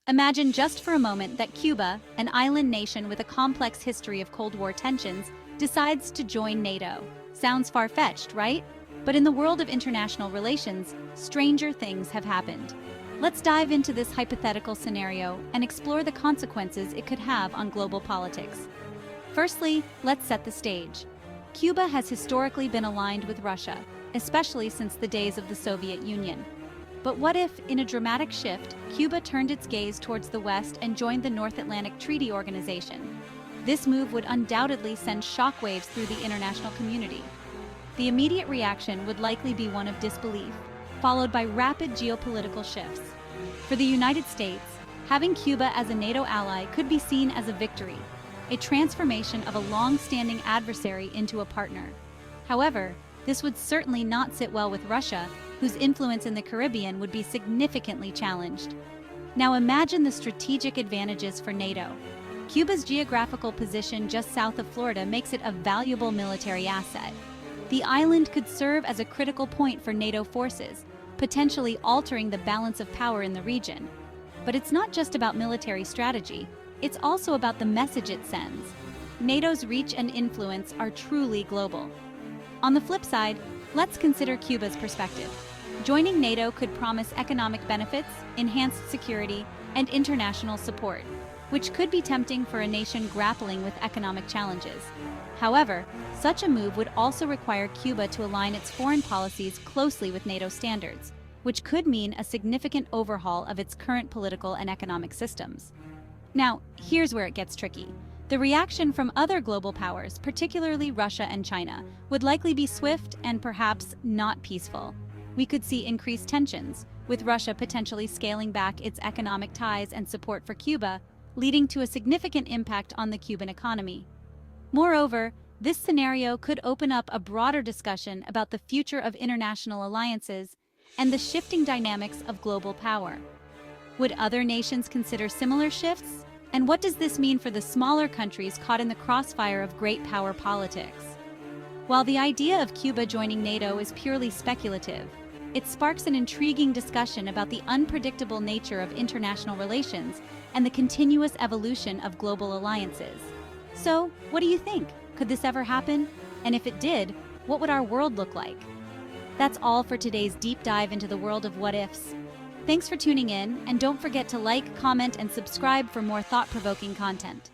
Imagine just for a moment that Cuba, an island nation with a complex history of Cold War tensions, decides to join NATO. Sounds far-fetched, right? But in the world of international relations, stranger things have happened. Let's dive into this hypothetical scenario and explore the consequences it could have on global politics. Firstly, let's set the stage. Cuba has historically been aligned with Russia, especially since the days of the Soviet Union. But what if, in a dramatic shift, Cuba turned its gaze towards the West and joined the North Atlantic Treaty Organization? This move would undoubtedly send shockwaves through the international community. The immediate reaction would likely be one of disbelief, followed by rapid geopolitical shifts. For the United States, having Cuba as a NATO ally could be seen as a victory, a transformation of a long-standing adversary into a partner. However, this would certainly not sit well with Russia, whose influence in the Caribbean would be significantly challenged. Now imagine the strategic advantages for NATO. Cuba's geographical position just south of Florida makes it a valuable military asset. The island could serve as a critical point for NATO forces, potentially altering the balance of power in the region. But it's not just about military strategy, it's also about the message it sends. NATO's reach and influence are truly global. On the flip side, let's consider Cuba's perspective. Joining NATO could promise economic benefits, enhanced security, and international support, which could be tempting for a nation grappling with economic challenges. However, such a move would also require Cuba to align its foreign policies closely with NATO standards, which could mean a significant overhaul of its current political and economic systems. Now, here's where it gets tricky. The reaction from other global powers, particularly Russia and China, would likely be swift and perhaps not peaceful. We could see increased tensions, with Russia potentially scaling back its economic ties and support for Cuba, leading to a significant impact on the Cuban economy. Moreover, this scenario could open up a broader discussion about the future of international alliances and the shifting dynamics of global power. Would other nations consider similar shifts? And what does this mean for the smaller countries caught in the crossfire of great power politics? While the idea of Cuba joining NATO is purely speculative, it sparks an intriguing discussion about the unpredictable nature of international relations and the continuous evolution of global alliances. So, what do you think? Could this ever happen? And if it did, what would our world look like? That's all for today's deep dive into the world of what-ifs. Thanks for tuning in, and don't forget to like, comment, and subscribe for more thought-provoking content.